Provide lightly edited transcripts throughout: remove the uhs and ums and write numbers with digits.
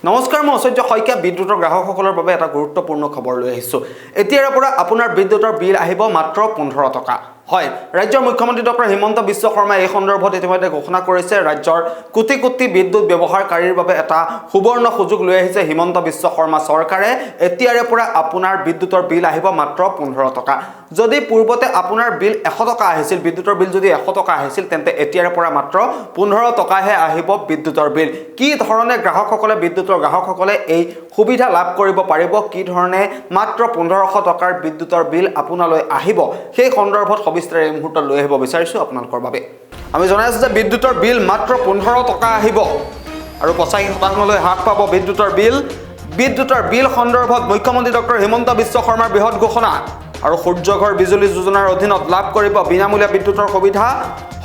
নমস্কাৰ, মই ঐশ্বৰ্য শইকীয়া বিদ্যুতৰ গ্ৰাহকসকলৰ বাবে এটা গুৰুত্বপূৰ্ণ খবৰ লৈ আহিছোঁ। এতিয়াৰ পৰা আপোনাৰ বিদ্যুতৰ বিল আহিব মাত্ৰ 15 টকা। হয়, ৰাজ্যৰ মুখ্যমন্ত্ৰী ডক্টৰ হিমন্ত বিশ্ব শৰ্মাই এই সন্দৰ্ভত ইতিমধ্যে ঘোষণা কৰিছে। ৰাজ্যৰ কোটি কোটি বিদ্যুৎ ব্যৱহাৰকাৰীৰ বাবে এটা সুবৰ্ণ সুযোগ লৈ আহিছে হিমন্ত বিশ্ব শৰ্মা চৰকাৰে। এতিয়াৰ পৰা আপোনাৰ বিদ্যুতৰ বিল আহিব মাত্ৰ 15 টকা। যদি পূৰ্বতে আপোনাৰ বিল 100 টকা আহিছিল, বিদ্যুতৰ বিল যদি 100 টকা আহিছিল, তেন্তে এতিয়াৰ পৰা মাত্ৰ 15 টকাহে আহিব বিদ্যুতৰ বিল। কি ধৰণে গ্ৰাহকসকলে এই সুবিধা লাভ কৰিব পাৰিব, কি ধৰণে মাত্ৰ 1500 টকাৰ বিদ্যুতৰ বিল আপোনালৈ আহিব, সেই সন্দৰ্ভত সবিস্তাৰে এই মুহূৰ্তত লৈ আহিব বিচাৰিছোঁ আপোনালোকৰ বাবে। আমি জনাই আছোঁ যে বিদ্যুতৰ বিল মাত্ৰ 15 টকা আহিব আৰু 85% হ্ৰাস পাব বিদ্যুতৰ বিল। বিদ্যুতৰ বিল সন্দৰ্ভত মুখ্যমন্ত্ৰী ডক্টৰ হিমন্ত বিশ্ব শৰ্মাৰ বৃহৎ ঘোষণা। আৰু সূৰ্য ঘৰ বিজুলী যোজনাৰ অধীনত লাভ কৰিব বিনামূলীয়া বিদ্যুতৰ সুবিধা।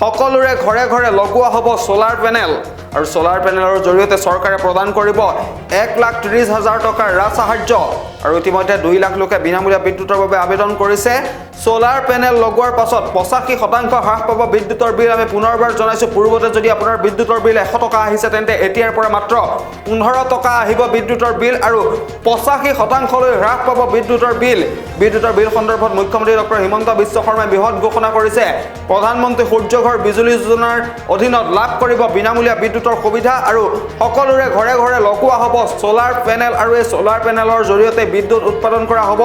সকলোৰে ঘৰে ঘৰে লগোৱা হ'ব সোলাৰ পেনেল আৰু সোলাৰ পেনেলৰ জৰিয়তে চৰকাৰে প্ৰদান কৰিব 1,30,000 টকাৰ ৰাজ সাহায্য। আৰু ইতিমধ্যে 2 লাখ লোকে বিনামূলীয়া বিদ্যুতৰ বাবে আবেদন কৰিছে। সোলাৰ পেনেল লগোৱাৰ পাছত 85% হ্ৰাস পাব বিদ্যুতৰ বিল। আমি পুনৰবাৰ জনাইছোঁ, পূৰ্বতে যদি আপোনাৰ বিদ্যুতৰ বিল 100 টকা আহিছে, তেন্তে এতিয়াৰ পৰা মাত্ৰ 15 টকা আহিব বিদ্যুতৰ বিল আৰু 85% হ্ৰাস পাব বিদ্যুতৰ বিল। বিদ্যুতৰ বিল সন্দৰ্ভত মুখ্যমন্ত্ৰী ডক্টৰ হিমন্ত বিশ্ব শৰ্মাই বৃহৎ ঘোষণা কৰিছে। প্ৰধানমন্ত্ৰী সূৰ্য ঘৰ বিজুলী যোজনাৰ অধীনত লাভ কৰিব বিনামূলীয়া বিদ্যুতৰ সুবিধা আৰু সকলোৰে ঘৰে ঘৰে লগোৱা হ'ব সোলাৰ পেনেল আৰু এই সোলাৰ পেনেলৰ জৰিয়তে বিদ্যুৎ উৎপাদন কৰা হ'ব।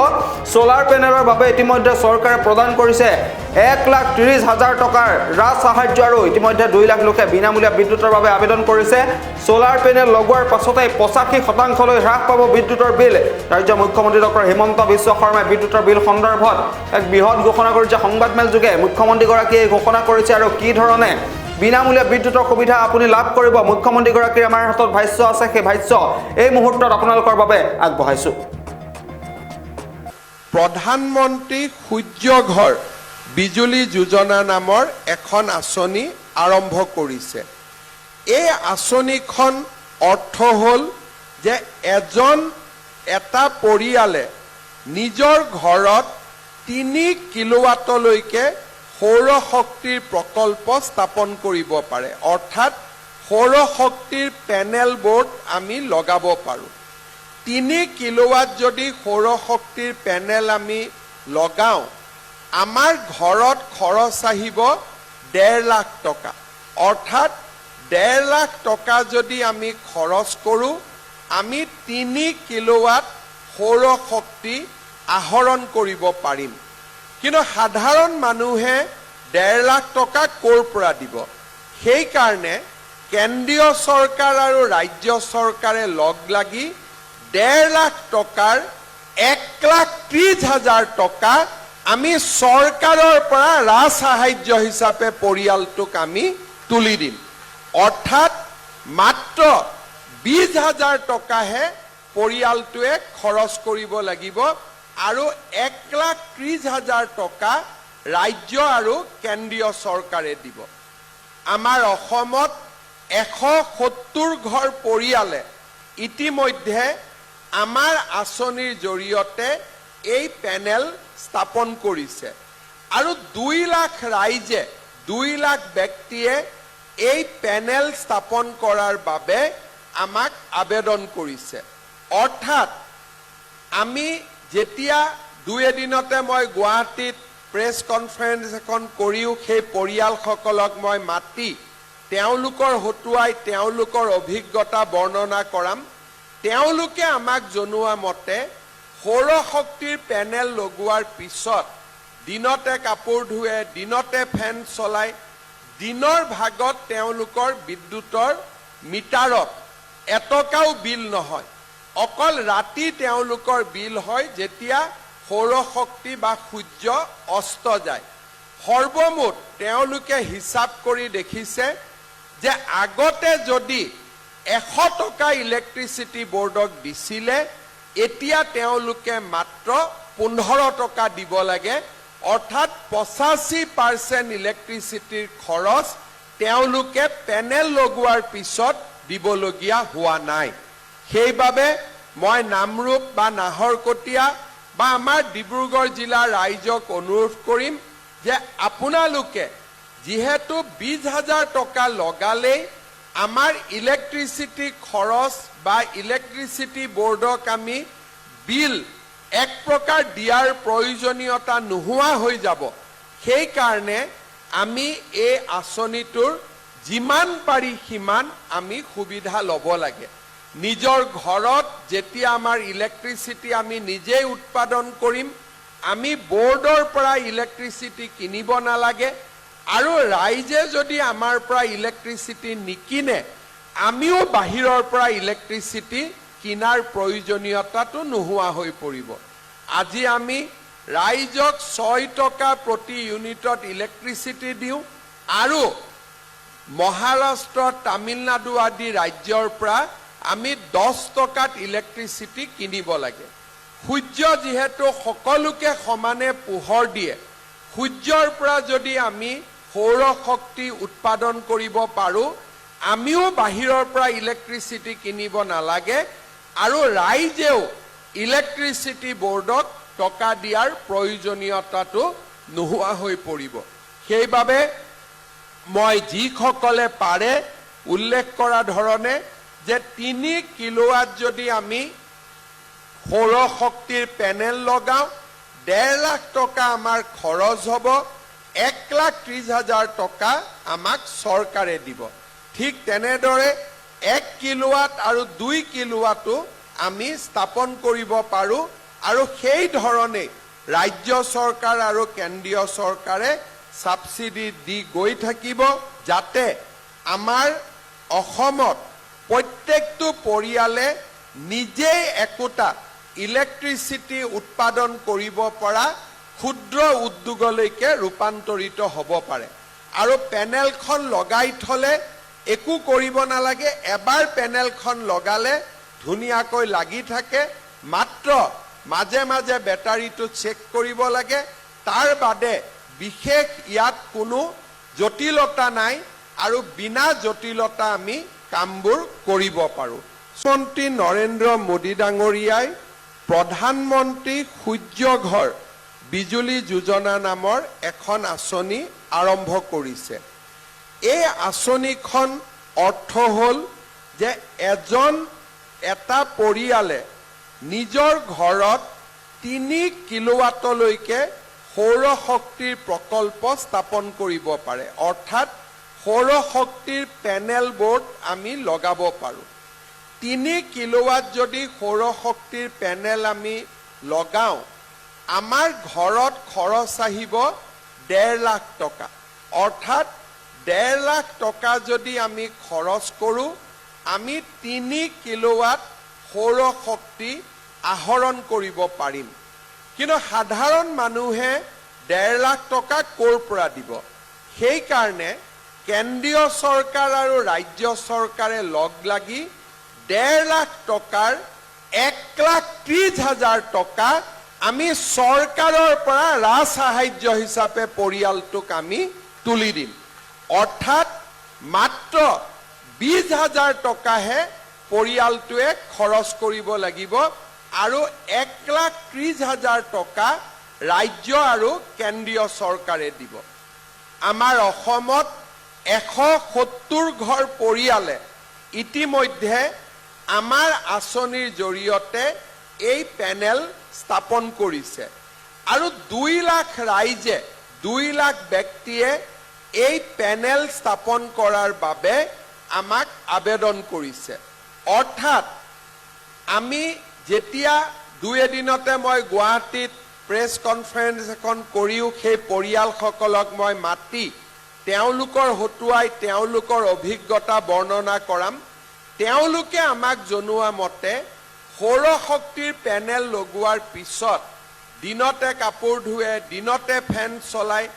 সোলাৰ পেনেলৰ বাবে ইতিমধ্যে চৰকাৰে প্ৰদান কৰিছে 1,30,000 টকাৰ ৰাজ সাহায্য আৰু ইতিমধ্যে 2 লাখ লোকে বিনামূলীয়া বিদ্যুতৰ বাবে আবেদন কৰিছে। সোলাৰ পেনেল লগোৱাৰ পাছতে 85% হ্ৰাস পাব বিদ্যুতৰ বিল। ৰাজ্যৰ মুখ্যমন্ত্ৰী ডক্টৰ হিমন্ত বিশ্ব শৰ্মাই বিদ্যুতৰ বিল সন্দৰ্ভত এক বৃহৎ ঘোষণা কৰিছে। সংবাদমেল যোগে মুখ্যমন্ত্ৰীগৰাকীয়ে ঘোষণা কৰিছে আৰু কি ধৰণে বিনামূলীয়া বিদ্যুতৰ সুবিধা আপুনি লাভ কৰিব। মুখ্যমন্ত্ৰীগৰাকীৰ আমাৰ হাতত ভাষ্য আছে, সেই ভাষ্য এই মুহূৰ্তত আপোনালোকৰ বাবে আগবঢ়াইছোঁ। প্ৰধানমন্ত্ৰী সূৰ্য ঘৰ বিজুলী যোজনা নামৰ এখন আঁচনি আৰম্ভ কৰিছে। এই আঁচনিখন অৰ্থ হ'ল যে এটা পৰিয়ালে নিজৰ ঘৰত 3 কিলোৱাটলৈকে সৌৰ শক্তিৰ প্ৰকল্প স্থাপন কৰিব পাৰে। অৰ্থাৎ সৌৰ শক্তিৰ পেনেল বোৰ্ড আমি লগাব পাৰোঁ। 3 কিলোৱাট যদি সৌৰ শক্তিৰ পেনেল আমি লগাওঁ, আমাৰ ঘৰত খৰচ আহিব 1.5 লাখ টকা। অৰ্থাৎ 1.5 লাখ টকা যদি আমি খৰচ কৰোঁ, আমি 3 কিলোৱাট সৌৰ শক্তি আহৰণ কৰিব পাৰিম। কিন্তু সাধাৰণ মানুহে 1.5 লাখ টকা ক'ৰ পৰা দিব? সেইকাৰণে কেন্দ্ৰীয় চৰকাৰ আৰু ৰাজ্য চৰকাৰে লগ লাগি 1.5 লাখ টকাৰ 1,30,000 টকা আমি চৰকাৰৰ পৰা ৰাজ সাহায্য হিচাপে পৰিয়ালটোক আমি তুলি দিম। অৰ্থাৎ মাত্ৰ 20,000 টকাহে পৰিয়ালটোৱে খৰচ কৰিব লাগিব আৰু 1,30,000 টকা ৰাজ্য আৰু কেন্দ্ৰীয় চৰকাৰে দিব। আমাৰ অসমত 170 ঘৰ পৰিয়ালে ইতিমধ্যে আমাৰ আঁচনিৰ জৰিয়তে এই পেনেল স্থাপন কৰিছে আৰু 2 লাখ ৰাইজে, 2 লাখ ব্যক্তিয়ে এই পেনেল স্থাপন কৰাৰ বাবে আমাক আবেদন কৰিছে। অৰ্থাৎ আমি যেতিয়া 2 এদিনতে মই গুৱাহাটীত প্ৰেছ কনফাৰেন্স এখন কৰিও সেই পৰিয়ালসকলক মই মাতি তেওঁলোকৰ হতুৱাই তেওঁলোকৰ অভিজ্ঞতা বৰ্ণনা কৰাম। তেওঁলোকে আমাক জনোৱা মতে সৌৰ শক্তিৰ পেনেল লগোৱাৰ পিছত দিনতে কাপোৰ ধুৱে, দিনতে ফেন চলায়, দিনৰ ভাগত তেওঁলোকৰ বিদ্যুতৰ মিটাৰত এটকাও বিল নহয়। অকল ৰাতি তেওঁলোকৰ বিল হয় যেতিয়া সৌৰ শক্তি বা সূৰ্য অস্ত যায়। সৰ্বমুঠ তেওঁলোকে হিচাপ কৰি দেখিছে যে আগতে যদি 100 টকা ইলেক্ট্ৰিচিটি বোৰ্ডক দিছিলে, এতিয়া তেওঁলোকে মাত্ৰ 15 টকা দিব লাগে। অৰ্থাৎ 85% ইলেক্ট্ৰিচিটিৰ খৰচ তেওঁলোকে পেনেল লগোৱাৰ পিছত দিবলগীয়া হোৱা নাই। সেইবাবে মই নামৰূপ বা নাহৰকটীয়া বা আমাৰ ডিব্ৰুগড় জিলাৰ ৰাইজক অনুৰোধ কৰিম যে আপোনালোকে যিহেতু 20,000 টকা লগালেই আমাৰ ইলেক্ট্ৰিচিটি খৰচ বা ইলেক্ট্ৰিচিটি বোৰ্ডক আমি বিল এক প্ৰকাৰ দিয়াৰ প্ৰয়োজনীয়তা নোহোৱা হৈ যাব। সেইকাৰণে আমি এই আঁচনিটোৰ যিমান পাৰি সিমান আমি সুবিধা ল'ব লাগে। নিজৰ ঘৰত যেতিয়া আমাৰ ইলেক্ট্ৰিচিটি আমি নিজেই উৎপাদন কৰিম, আমি বোৰ্ডৰ পৰা ইলেক্ট্ৰিচিটি কিনিব নালাগে, আৰু ৰাইজে যদি আমাৰ পৰা ইলেক্ট্ৰিচিটি নিকিনে, আমিও বাহিৰৰ পৰা ইলেক্ট্ৰিচিটি কিনাৰ প্ৰয়োজনীয়তাটো নোহোৱা হৈ পৰিব। আজি আমি ৰাইজক 6 টকা প্ৰতি ইউনিটত ইলেক্ট্ৰিচিটি দিওঁ, আৰু মহাৰাষ্ট্ৰ, তামিলনাডু আদি ৰাজ্যৰ পৰা আমি 10 টকাত ইলেক্ট্ৰিচিটি কিনিব লাগে। সূৰ্য যিহেতু সকলোকে সমানে পোহৰ দিয়ে, সূৰ্যৰ পৰা যদি আমি সৌৰ শক্তি উৎপাদন কৰিব পাৰোঁ, আমিও বাহিৰৰ পৰা ইলেক্ট্ৰিচিটি কিনিব নালাগে, আৰু ৰাইজেও ইলেক্ট্ৰিচিটি বোৰ্ডক টকা দিয়াৰ প্ৰয়োজনীয়তাটো নোহোৱা হৈ পৰিব। সেইবাবে মই যিসকলে পাৰে উল্লেখ কৰা ধৰণে যে 3 কিলোৱাট যদি আমি সৌৰ শক্তিৰ পেনেল লগাওঁ, 1.5 লাখ টকা আমাৰ খৰচ হ'ব, 1,30,000 টকা আমাক চৰকাৰে দিব। ঠিক তেনেদৰে 1 কিলোৱাট আৰু 2 কিলোৱাটো আমি স্থাপন কৰিব পাৰোঁ, আৰু সেই ধৰণেই ৰাজ্য চৰকাৰ আৰু কেন্দ্ৰীয় চৰকাৰে সাবসিডি দি গৈ থাকিব, যাতে আমাৰ অসমত প্ৰত্যেকটো পৰিয়ালে নিজেই একোটা ইলেক্ট্ৰিচিটি উৎপাদন কৰিব পৰা ক্ষুদ্ৰ উদ্যোগলৈকে ৰূপান্তৰিত হ'ব পাৰে। আৰু পেনেলখন লগাই থলে একো কৰিব নালাগে, এবাৰ পেনেলখন লগালে ধুনীয়াকৈ লাগি থাকে, মাত্ৰ মাজে মাজে বেটাৰীটো চেক কৰিব লাগে। তাৰ বাদে বিশেষ ইয়াত কোনো জটিলতা নাই, আৰু বিনা জটিলতা আমি কামবোৰ কৰিব পাৰোঁ। মন্ত্ৰী নৰেন্দ্ৰ মোদী ডাঙৰীয়াই প্ৰধানমন্ত্ৰী সূৰ্য ঘৰ বিজুলী যোজনা নামৰ এখন আঁচনি আৰম্ভ কৰিছে। এই আঁচনিখন অৰ্থ হ'ল যে এটা পৰিয়ালে নিজৰ ঘৰত 3 কিলোৱাটলৈকে সৌৰ শক্তিৰ প্ৰকল্প স্থাপন কৰিব পাৰে, অৰ্থাৎ সৌৰ শক্তিৰ পেনেল বোৰ্ড আমি লগাব পাৰোঁ। 3 কিলোৱাট যদি সৌৰ শক্তিৰ পেনেল আমি লগাওঁ, আমাৰ ঘৰত খৰচ আহিব 1.5 লাখ টকা, অৰ্থাৎ 1.5 লাখ টকা যদি আমি খৰচ কৰোঁ, আমি 3 কিলোৱাট সৌৰ শক্তি আহৰণ কৰিব পাৰিম। কিন্তু সাধাৰণ মানুহে 1.5 লাখ টকা ক'ৰ পৰা দিব? সেইকাৰণে কেন্দ্ৰীয় চৰকাৰ আৰু ৰাজ্য চৰকাৰে লগ লাগি 1.5 লাখ টকাৰ 1,30,000 টকা আমি চৰকাৰৰ পৰা ৰাজ সাহায্য হিচাপে পৰিয়ালটোক আমি তুলি দিম। অৰ্থাৎ মাত্ৰ 20,000 টকাহে পৰিয়ালটোৱে খৰচ কৰিব লাগিব, আৰু 1,30,000 টকা ৰাজ্য আৰু কেন্দ্ৰীয় চৰকাৰে দিব। আমাৰ অসমত 170 ঘৰ পৰিয়ালে ইতিমধ্যে আমাৰ আঁচনিৰ জৰিয়তে এই পেনেল স্থাপন কৰিছে, আৰু 2 লাখ ৰাইজে 2 লাখ ব্যক্তিয়ে এই পেনেল স্থাপন কৰাৰ বাবে আমাক আবেদন কৰিছে। অৰ্থাৎ আমি যেতিয়া 2 এদিনতে মই গুৱাহাটীত প্ৰেছ কনফাৰেন্স এখন কৰিও সেই পৰিয়ালসকলক মই মাতি তেওঁলোকৰ হতুৱাই তেওঁলোকৰ অভিজ্ঞতা বৰ্ণনা কৰাম। তেওঁলোকে আমাক জনোৱা মতে সৌৰ শক্তিৰ পেনেল লগোৱাৰ পিছত দিনতে কাপোৰ ধুৱে, দিনতে ফেন চলায়,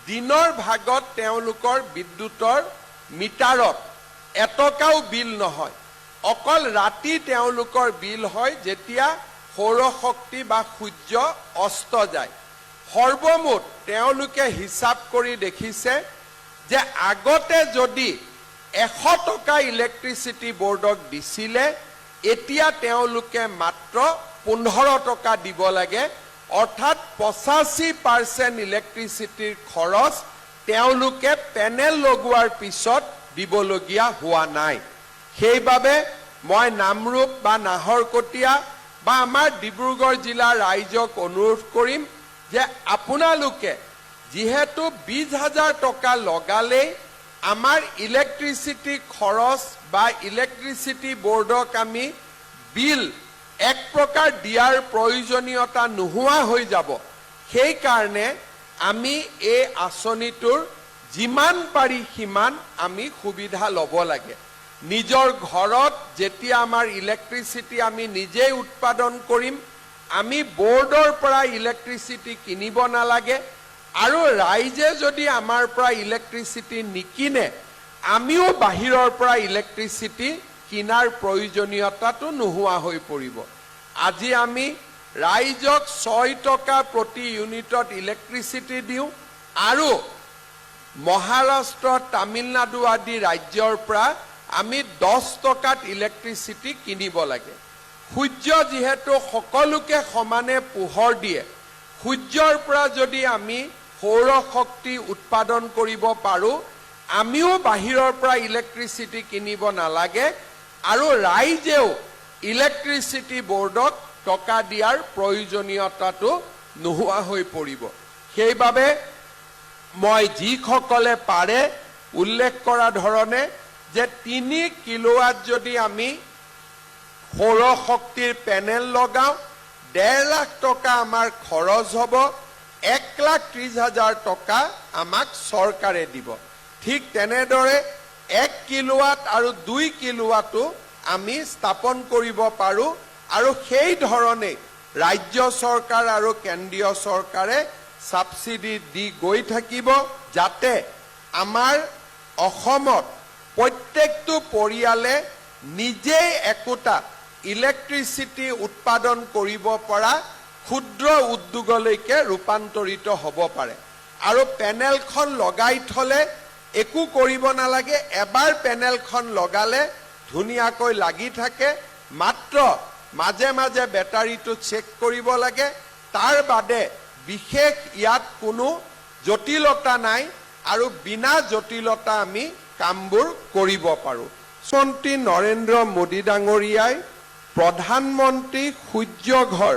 দিনৰ ভাগত তেওঁলোকৰ বিদ্যুতৰ মিটাৰত এটকাও বিল নহয়, অকল ৰাতি তেওঁলোকৰ বিল হয় যেতিয়া সৌৰ শক্তি বা সূৰ্য অস্ত যায়। সৰ্বমুঠ তেওঁলোকে হিচাপ কৰি দেখিছে যে আগতে যদি 100 টকা ইলেক্ট্ৰিচিটি বোৰ্ডক দিছিলে, এতিয়া তেওঁলোকে মাত্ৰ 15 টকা দিব লাগে, অৰ্থাৎ 85% ইলেক্ট্ৰিচিটিৰ খৰচ তেওঁলোকে পেনেল লগোৱাৰ পিছত দিবলগীয়া হোৱা নাই। সেইবাবে মই নামৰূপ বা নাহৰকটীয়া বা আমাৰ ডিব্ৰুগড় জিলাৰ ৰাইজক অনুৰোধ কৰিম যে আপোনালোকে যিহেতু 20,000 টকা লগালেই আমাৰ ইলেক্ট্ৰিচিটি খৰচ বা ইলেক্ট্ৰিচিটি বোৰ্ডক আমি বিল এক প্ৰকাৰ দিয়াৰ প্ৰয়োজনীয়তা নোহোৱা হৈ যাব। সেইকাৰণে আমি এই আঁচনিটোৰ যিমান পাৰি সিমান আমি সুবিধা ল'ব লাগে। নিজৰ ঘৰত যেতিয়া আমাৰ ইলেক্ট্ৰিচিটি আমি নিজেই উৎপাদন কৰিম, আমি বোৰ্ডৰ পৰা ইলেক্ট্ৰিচিটি কিনিব নালাগে, আৰু ৰাইজে যদি আমাৰ পৰা ইলেক্ট্ৰিচিটি নিকিনে আমিও বাহিৰৰ পৰা ইলেক্ট্ৰিচিটি কিনাৰ প্ৰয়োজনীয়তাটো নোহোৱা হৈ পৰিব। আজি আমি ৰাইজক 6 টকা প্ৰতি ইউনিটত ইলেক্ট্ৰিচিটি দিওঁ, আৰু মহাৰাষ্ট্ৰ, তামিলনাডু আদি ৰাজ্যৰ পৰা আমি 10 টকাত ইলেক্ট্ৰিচিটি কিনিব লাগে। সূৰ্য যিহেতু সকলোকে সমানে পোহৰ দিয়ে, সূৰ্যৰ পৰা যদি আমি সৌৰ শক্তি উৎপাদন কৰিব পাৰোঁ, আমিও বাহিৰৰ পৰা ইলেক্ট্ৰিচিটি কিনিব নালাগে, আৰু ৰাইজেও ইলেক্ট্ৰিচিটি বোৰ্ডক টকা দিয়াৰ প্ৰয়োজনীয়তাটো নোহোৱা হৈ পৰিব। সেইবাবে মই যিসকলে পাৰে উল্লেখ কৰা ধৰণে যে 3 কিলোৱাট যদি আমি সৌৰ শক্তিৰ পেনেল লগাওঁ, 1.5 লাখ টকা আমাৰ খৰচ হ'ব, 1,30,000 টকা আমাক চৰকাৰে দিব। ঠিক তেনেদৰে 1 কিলোৱাট আৰু 2 কিলোৱাটো আমি স্থাপন কৰিব পাৰোঁ, আৰু সেই ধৰণে ৰাজ্য চৰকাৰ আৰু কেন্দ্ৰীয় চৰকাৰে সাবসিডি দি গৈ থাকিব, যাতে আমাৰ অসমত প্ৰত্যেকটো পৰিয়ালে নিজেই একোটা ইলেক্ট্ৰিচিটি উৎপাদন কৰিব পৰা ক্ষুদ্ৰ উদ্যোগলৈকে ৰূপান্তৰিত হ'ব পাৰে। আৰু পেনেলখন লগাই থলে একো কৰিব নালাগে, এবাৰ পেনেলখন লগালে ধুনীয়াকৈ লাগি থাকে, মাত্ৰ মাজে মাজে বেটাৰীটো চেক কৰিব লাগে, তাৰ বাদে বিশেষ ইয়াত কোনো জটিলতা নাই, আৰু বিনা জটিলতা আমি কামবোৰ কৰিব পাৰোঁ। মন্ত্ৰী নৰেন্দ্ৰ মোদী ডাঙৰীয়াই প্ৰধানমন্ত্ৰী সূৰ্য ঘৰ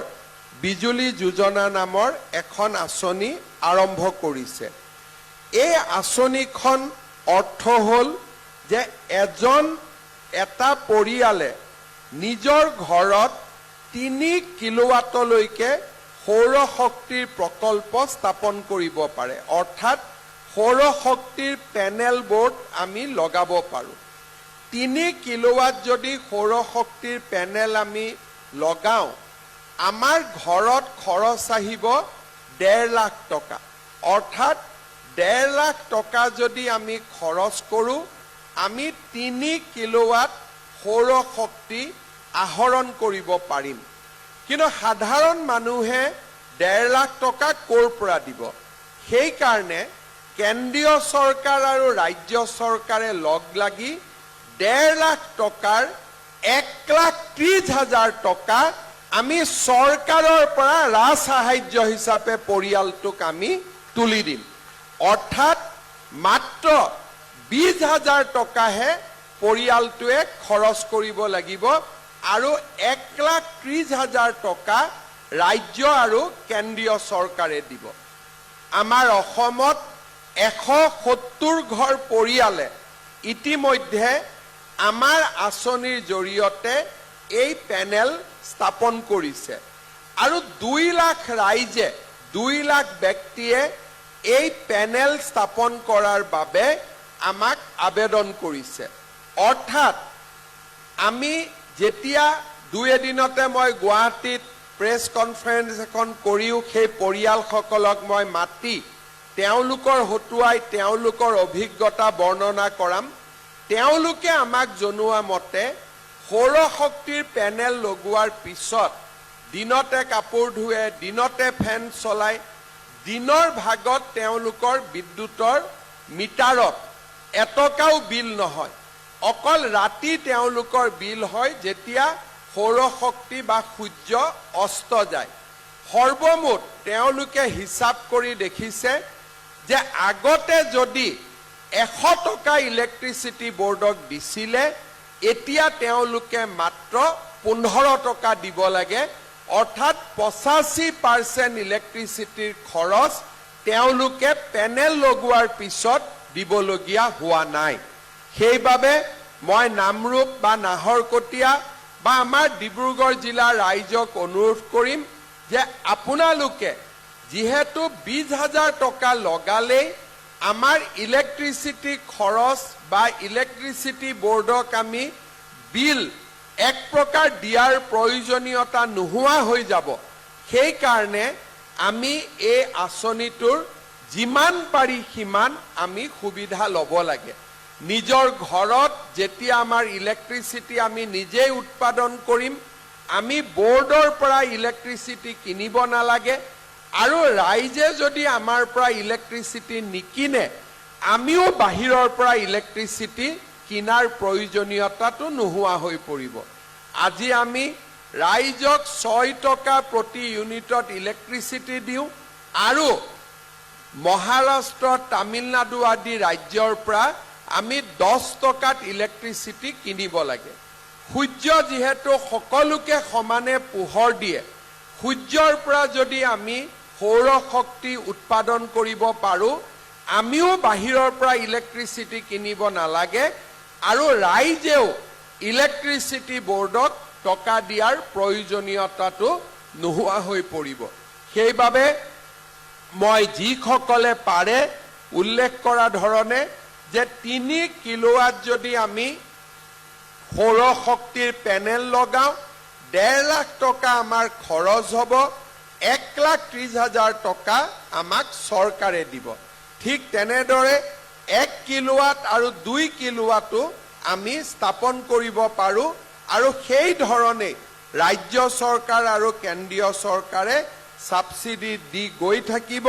বিজুলী যোজনা নামৰ এখন আঁচনি আৰম্ভ কৰিছে। এই আঁচনিখন অৰ্থ হ'ল যে এটা পৰিয়ালে নিজৰ ঘৰত 3 কিলোৱাটলৈকে সৌৰ শক্তিৰ প্ৰকল্প স্থাপন কৰিব পাৰে, অৰ্থাৎ সৌৰ শক্তিৰ পেনেল বোৰ্ড আমি লগাব পাৰোঁ। 3 কিলোৱাট যদি সৌৰ শক্তিৰ পেনেল আমি লগাওঁ, আমাৰ ঘৰত খৰচ আহিব 1.5 লাখ টকা, অৰ্থাৎ 1.5 লাখ টকা যদি আমি খৰচ কৰোঁ, আমি 3 কিলোৱাট সৌৰ শক্তি আহৰণ কৰিব পাৰিম। কিন্তু সাধাৰণ মানুহে 1.5 লাখ টকা ক'ৰ পৰা দিব? সেইকাৰণে কেন্দ্ৰীয় চৰকাৰ আৰু ৰাজ্য চৰকাৰে লগ লাগি 1.5 লাখ টকাৰ 1,30,000 টকা আমি চৰকাৰৰ পৰা ৰাজসাহায্য হিচাপে পৰিয়ালটোক আমি তুলি দিম। অৰ্থাৎ মাত্ৰ 20,000 টকাহে পৰিয়ালটোৱে খৰচ কৰিব লাগিব, আৰু 1,30,000 টকা ৰাজ্য আৰু কেন্দ্ৰীয় চৰকাৰে দিব। আমাৰ অসমত 170 ঘৰ পৰিয়ালে ইতিমধ্যে আমাৰ আঁচনিৰ জৰিয়তে এই পেনেল স্থাপন কৰিছে, আৰু 2 লাখ ৰাইজে 2 লাখ ব্যক্তিয়ে এই পেনেল স্থাপন কৰাৰ বাবে আমাক আবেদন কৰিছে। অৰ্থাৎ আমি যেতিয়া 2 এদিনতে মই গুৱাহাটীত প্ৰেছ কনফাৰেন্স এখন কৰিও সেই পৰিয়ালসকলক মই মাতি তেওঁলোকৰ হতুৱাই তেওঁলোকৰ অভিজ্ঞতা বৰ্ণনা কৰাম, তেওঁলোকে আমাক জনোৱা মতে সৌৰ শক্তিৰ পেনেল লগোৱাৰ পিছত দিনতে কাপোৰ ধুৱে, দিনতে ফেন চলায়, দিনৰ ভাগত তেওঁলোকৰ বিদ্যুতৰ মিটাৰত এটকাও বিল নহয়, অকল ৰাতি তেওঁলোকৰ বিল হয় যেতিয়া সৌৰ শক্তি বা সূৰ্য অস্ত যায়। সৰ্বমুঠ তেওঁলোকে হিচাপ কৰি দেখিছে যে আগতে যদি 100 টকা ইলেক্ট্ৰিচিটি বোৰ্ডক দিছিলে, এতিয়া তেওঁলোকে মাত্ৰ 15 টকা দিব লাগে, অৰ্থাৎ 85% ইলেক্ট্ৰিচিটিৰ খৰচ তেওঁলোকে পেনেল লগোৱাৰ পিছত দিবলগীয়া হোৱা নাই। সেইবাবে মই নামৰূপ বা নাহৰকটীয়া বা আমাৰ ডিব্ৰুগড় জিলাৰ ৰাইজক অনুৰোধ কৰিম যে আপোনালোকে যিহেতু 20,000 টকা লগালেই আমাৰ ইলেক্ট্ৰিচিটি খৰচ বা ইলেক্ট্ৰিচিটি বোৰ্ডক আমি বিল এক প্ৰকাৰ দিয়াৰ প্ৰয়োজনীয়তা নোহোৱা হৈ যাব। সেইকাৰণে আমি এই আঁচনিটোৰ যিমান পাৰি সিমান আমি সুবিধা ল'ব লাগে। নিজৰ ঘৰত যেতিয়া আমাৰ ইলেক্ট্ৰিচিটি আমি নিজেই উৎপাদন কৰিম, আমি বোৰ্ডৰ পৰা ইলেক্ট্ৰিচিটি কিনিব নালাগে, আৰু ৰাইজে যদি আমাৰ পৰা ইলেক্ট্ৰিচিটি নিকিনে আমিও বাহিৰৰ পৰা ইলেক্ট্ৰিচিটি কিনাৰ প্ৰয়োজনীয়তাটো নোহোৱা হৈ পৰিব। আজি আমি ৰাইজক 6 টকা প্ৰতি ইউনিটত ইলেক্ট্ৰিচিটি দিওঁ, আৰু মহাৰাষ্ট্ৰ, তামিলনাডু আদি ৰাজ্যৰ পৰা আমি 10 টকাত ইলেক্ট্ৰিচিটি কিনিব লাগে। সূৰ্য যিহেতু সকলোকে সমানে পোহৰ দিয়ে, সূৰ্যৰ পৰা যদি আমি সৌৰ শক্তি উৎপাদন কৰিব পাৰোঁ, আমিও বাহিৰৰ পৰা ইলেক্ট্ৰিচিটি কিনিব নালাগে, আৰু ৰাইজেও ইলেক্ট্ৰিচিটি বোৰ্ডক টকা দিয়াৰ প্ৰয়োজনীয়তাটো নোহোৱা হৈ পৰিব। সেইবাবে মই যিসকলে পাৰে উল্লেখ কৰা ধৰণে যে 3 কিলোৱাট যদি আমি সৌৰ শক্তিৰ পেনেল লগাওঁ, 1.5 লাখ টকা আমাৰ খৰচ হ'ব, 1,30,000 টকা আমাক চৰকাৰে দিব। ঠিক তেনেদৰে 1 কিলোৱাট আৰু 2 কিলোৱাটো আমি স্থাপন কৰিব পাৰোঁ, আৰু সেই ধৰণেই ৰাজ্য চৰকাৰ আৰু কেন্দ্ৰীয় চৰকাৰে ছাবচিডি দি গৈ থাকিব।